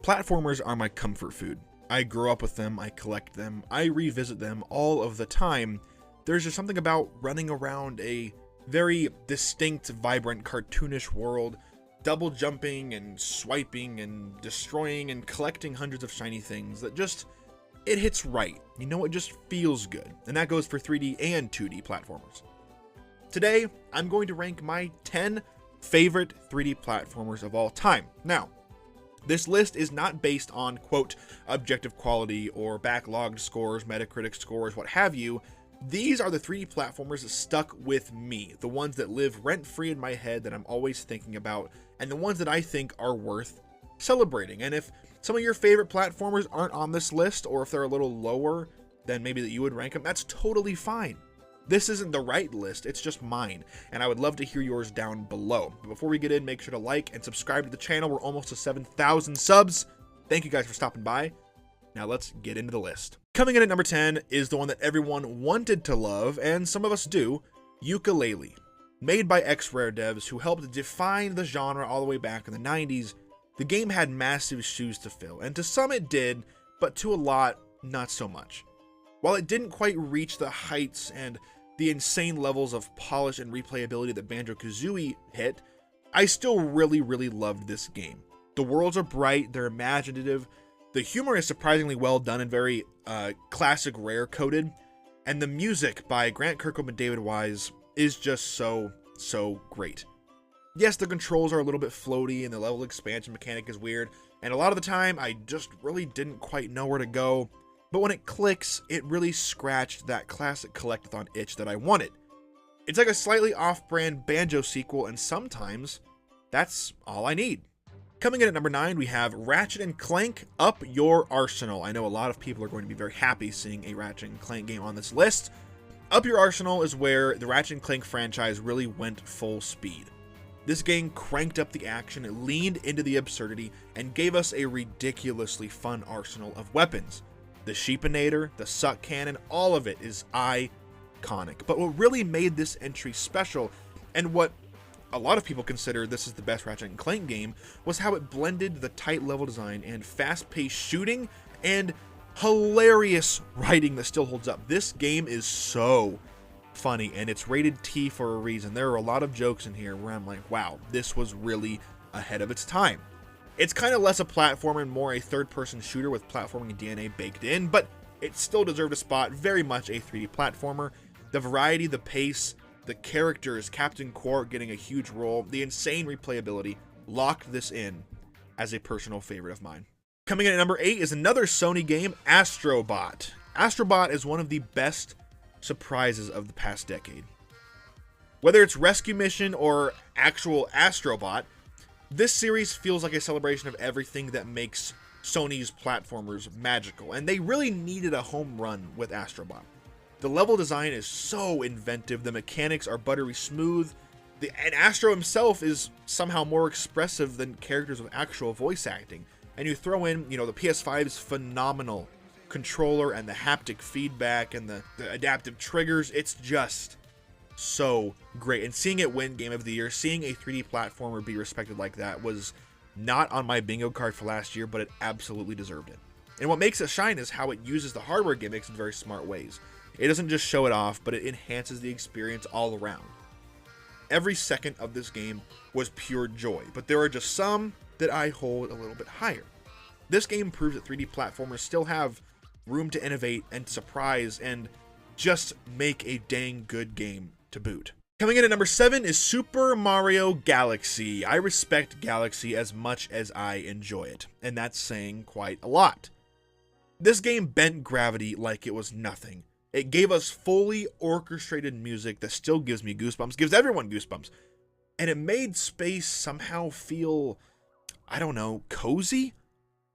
Platformers are my comfort food. I grew up with them, I collect them, I revisit them all of the time. There's just something about running around a very distinct, vibrant, cartoonish world, double jumping and swiping and destroying and collecting hundreds of shiny things that just, it hits right. You know, it just feels good. And that goes for 3D and 2D platformers. Today, I'm going to rank my 10 favorite 3D platformers of all time. Now, this list is not based on, quote, objective quality or backlogged scores, Metacritic scores, what have you. These are the 3D platformers that stuck with me, the ones that live rent-free in my head that I'm always thinking about, and the ones that I think are worth celebrating. And if some of your favorite platformers aren't on this list, or if they're a little lower than maybe that you would rank them, that's totally fine. This isn't the right list, it's just mine, and I would love to hear yours down below. But before we get in, make sure to like and subscribe to the channel. We're almost to 7,000 subs. Thank you guys for stopping by. Now let's get into the list. Coming in at number 10 is the one that everyone wanted to love, and some of us do, YookaLaylee. Made by X-Rare devs who helped define the genre all the way back in the 90s, the game had massive shoes to fill, and to some it did, but to a lot, not so much. While it didn't quite reach the heights and the insane levels of polish and replayability that BanjoKazooie hit, I still really loved this game. The worlds are bright, they're imaginative, the humor is surprisingly well done and very classic Rare coded, and the music by Grant Kirkhope and David Wise is just so great. Yes, the controls are a little bit floaty and the level expansion mechanic is weird, and a lot of the time I just really didn't quite know where to go. But when it clicks, it really scratched that classic collectathon itch that I wanted. It's like a slightly off-brand Banjo sequel, and sometimes that's all I need. Coming in at number 9, we have RatchetandClank Up Your Arsenal. I know a lot of people are going to be very happy seeing a Ratchet and Clank game on this list. Up Your Arsenal is where the Ratchet and Clank franchise really went full speed. This game cranked up the action, it leaned into the absurdity, and gave us a ridiculously fun arsenal of weapons. The Sheepinator, the Suck Cannon, all of it is iconic. But what really made this entry special, and what a lot of people consider this is the best Ratchet & Clank game, was how it blended the tight level design and fast-paced shooting and hilarious writing that still holds up. This game is so funny, and it's rated T for a reason. There are a lot of jokes in here where I'm like, wow, this was really ahead of its time. It's kind of less a platformer and more a third-person shooter with platforming DNA baked in, but it still deserved a spot, very much a 3D platformer. The variety, the pace, the characters, Captain Quark getting a huge role, the insane replayability locked this in as a personal favorite of mine. Coming in at number 8 is another Sony game, Astrobot. Astrobot is one of the best surprises of the past decade. Whether it's Rescue Mission or actual Astrobot, this series feels like a celebration of everything that makes Sony's platformers magical, and they really needed a home run with Astrobot. The level design is so inventive, the mechanics are buttery smooth, and Astro himself is somehow more expressive than characters with actual voice acting. And you throw in, you know, the PS5's phenomenal controller and the haptic feedback and the adaptive triggers. It's just so great, and seeing it win Game of the Year, seeing a 3D platformer be respected like that was not on my bingo card for last year, but it absolutely deserved it. And what makes it shine is how it uses the hardware gimmicks in very smart ways. It doesn't just show it off, but it enhances the experience all around. Every second of this game was pure joy, but there are just some that I hold a little bit higher. This game proves that 3D platformers still have room to innovate and surprise and just make a dang good game to boot. Coming in at number 7 is Super Mario Galaxy. I respect Galaxy as much as I enjoy it, and that's saying quite a lot. This game bent gravity like it was nothing. It gave us fully orchestrated music that still gives me goosebumps, gives everyone goosebumps, and it made space somehow feel, I don't know, cozy?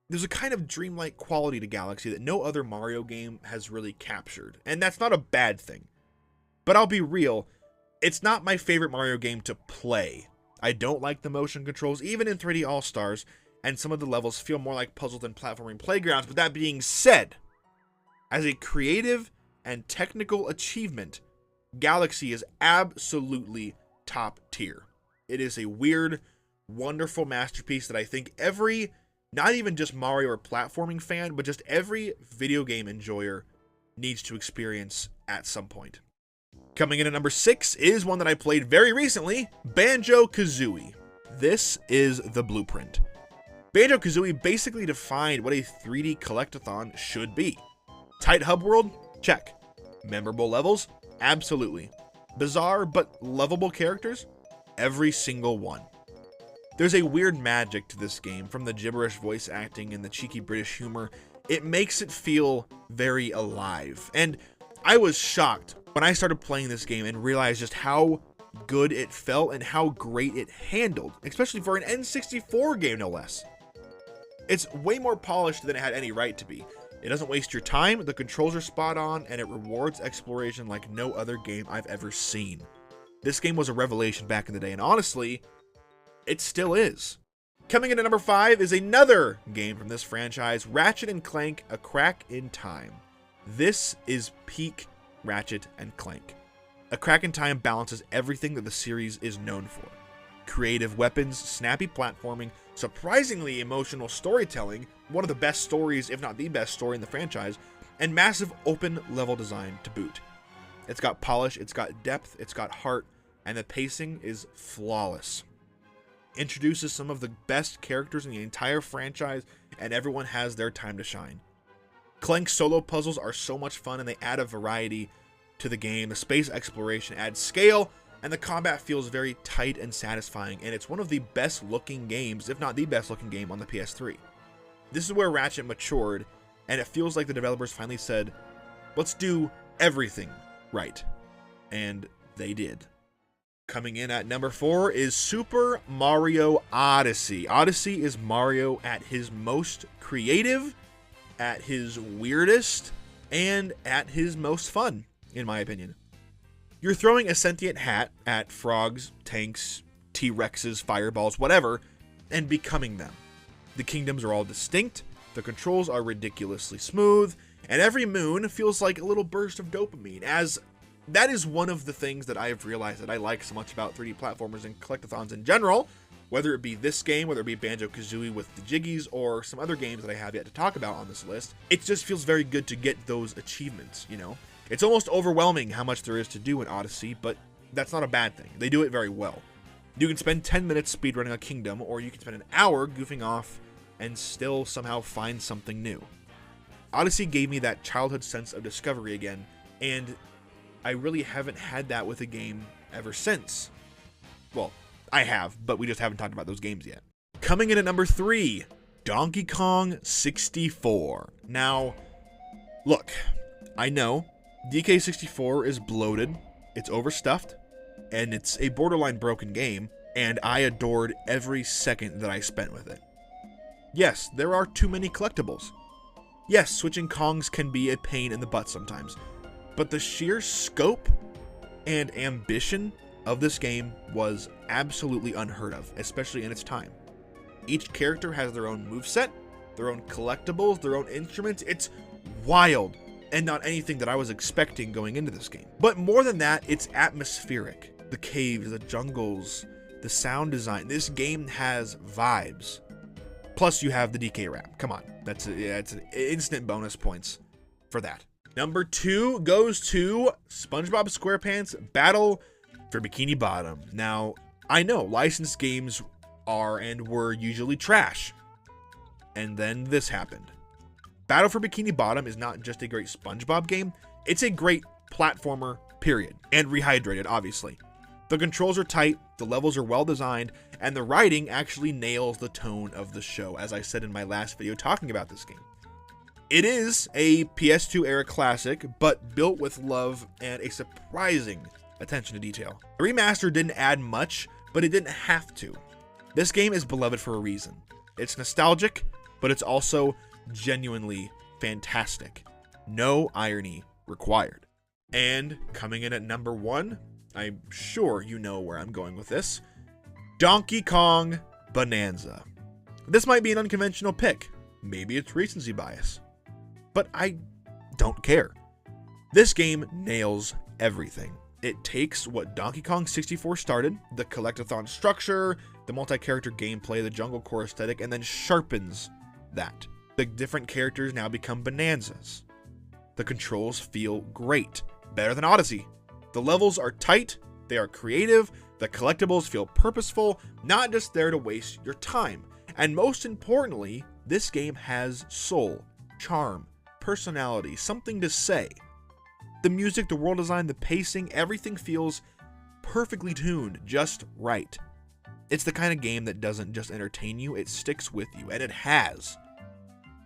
There's a kind of dreamlike quality to Galaxy that no other Mario game has really captured, and that's not a bad thing. But I'll be real, it's not my favorite Mario game to play. I don't like the motion controls, even in 3D All-Stars, and some of the levels feel more like puzzle than platforming playgrounds. But that being said, as a creative and technical achievement, Galaxy is absolutely top tier. It is a weird, wonderful masterpiece that I think every, not even just Mario or platforming fan, but just every video game enjoyer needs to experience at some point. Coming in at number 6 is one that I played very recently, BanjoKazooie. This is the blueprint. BanjoKazooie basically defined what a 3D collectathon should be. Tight hub world? Check. Memorable levels? Absolutely. Bizarre but lovable characters? Every single one. There's a weird magic to this game, from the gibberish voice acting and the cheeky British humor. It makes it feel very alive. And I was shocked when I started playing this game and realized just how good it felt and how great it handled, especially for an N64 game, no less. It's way more polished than it had any right to be. It doesn't waste your time, the controls are spot on, and it rewards exploration like no other game I've ever seen. This game was a revelation back in the day, and honestly, it still is. Coming in at number 5 is another game from this franchise, Ratchet&Clank, A Crack in Time. This is peak Ratchet and Clank. A Crack in Time balances everything that the series is known for. Creative weapons, snappy platforming, surprisingly emotional storytelling, one of the best stories, if not the best story in the franchise, and massive open level design to boot. It's got polish, it's got depth, it's got heart, and the pacing is flawless. Introduces some of the best characters in the entire franchise, and everyone has their time to shine. Clank's solo puzzles are so much fun, and they add a variety to the game. The space exploration adds scale, and the combat feels very tight and satisfying, and it's one of the best looking games, if not the best looking game, on the PS3. This is where Ratchet matured, and it feels like the developers finally said, let's do everything right. And they did. Coming in at number 4 is Super Mario Odyssey. Odyssey is Mario at his most creative, at his weirdest, and at his most fun, in my opinion. You're throwing a sentient hat at frogs, tanks, T-Rexes, fireballs, whatever, and becoming them. The kingdoms are all distinct, the controls are ridiculously smooth, and every moon feels like a little burst of dopamine, as that is one of the things that I have realized that I like so much about 3D platformers and collectathons in general, whether it be this game, whether it be BanjoKazooie with the Jiggies, or some other games that I have yet to talk about on this list. It just feels very good to get those achievements, you know? It's almost overwhelming how much there is to do in Odyssey, but that's not a bad thing. They do it very well. You can spend 10 minutes speedrunning a kingdom, or you can spend an hour goofing off and still somehow find something new. Odyssey gave me that childhood sense of discovery again, and I really haven't had that with a game ever since. Well, I have, but we just haven't talked about those games yet. Coming in at number 3, Donkey Kong 64. Now, look, I know DK64 is bloated, it's overstuffed, and it's a borderline broken game, and I adored every second that I spent with it. Yes, there are too many collectibles. Yes, switching Kongs can be a pain in the butt sometimes, but the sheer scope and ambition of this game was absolutely unheard of, especially in its time. Each character has their own moveset, their own collectibles, their own instruments. It's wild, and not anything that I was expecting going into this game. But more than that, it's atmospheric. The caves, the jungles, the sound design. This game has vibes. Plus you have the DK rap. Come on, it's instant bonus points for that. Number 2 goes to SpongeBob SquarePants Battle for Bikini Bottom. Now, I know licensed games are and were usually trash. And then this happened. Battle for Bikini Bottom is not just a great SpongeBob game, it's a great platformer, period. And rehydrated, obviously. The controls are tight, the levels are well designed, and the writing actually nails the tone of the show, as I said in my last video talking about this game. It is a PS2 era classic, but built with love and a surprising attention to detail. The remaster didn't add much, but it didn't have to. This game is beloved for a reason. It's nostalgic, but it's also genuinely fantastic. No irony required. And coming in at number 1, I'm sure you know where I'm going with this, DonkeyKongBananza. This might be an unconventional pick. Maybe it's recency bias. But I don't care. This game nails everything. It takes what Donkey Kong 64 started, the collectathon structure, the multi-character gameplay, the jungle core aesthetic, and then sharpens that. The different characters now become Bonanzas. The controls feel great, better than Odyssey. The levels are tight, they are creative, the collectibles feel purposeful, not just there to waste your time. And most importantly, this game has soul, charm, personality, something to say. The music, the world design, the pacing, everything feels perfectly tuned, just right. It's the kind of game that doesn't just entertain you, it sticks with you, and it has.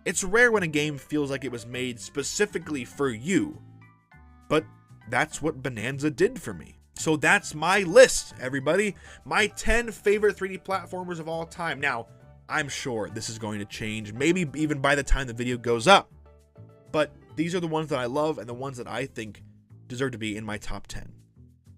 It's rare when a game feels like it was made specifically for you, but that's what Bonanza did for me. So that's my list, everybody. My 10 favorite 3D platformers of all time. Now, I'm sure this is going to change, maybe even by the time the video goes up. But these are the ones that I love and the ones that I think deserve to be in my top 10.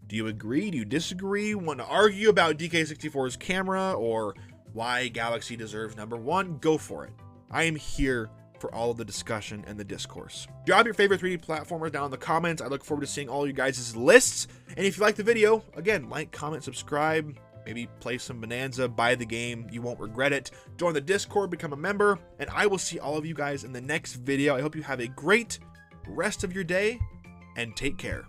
Do you agree? Do you disagree? Want to argue about DK64's camera or why Galaxy deserves number 1? Go for it. I am here for all of the discussion and the discourse. Drop your favorite 3D platformers down in the comments. I look forward to seeing all you guys' lists. And if you like the video, again, like, comment, subscribe, maybe play some Bonanza, buy the game. You won't regret it. Join the Discord, become a member, and I will see all of you guys in the next video. I hope you have a great rest of your day and take care.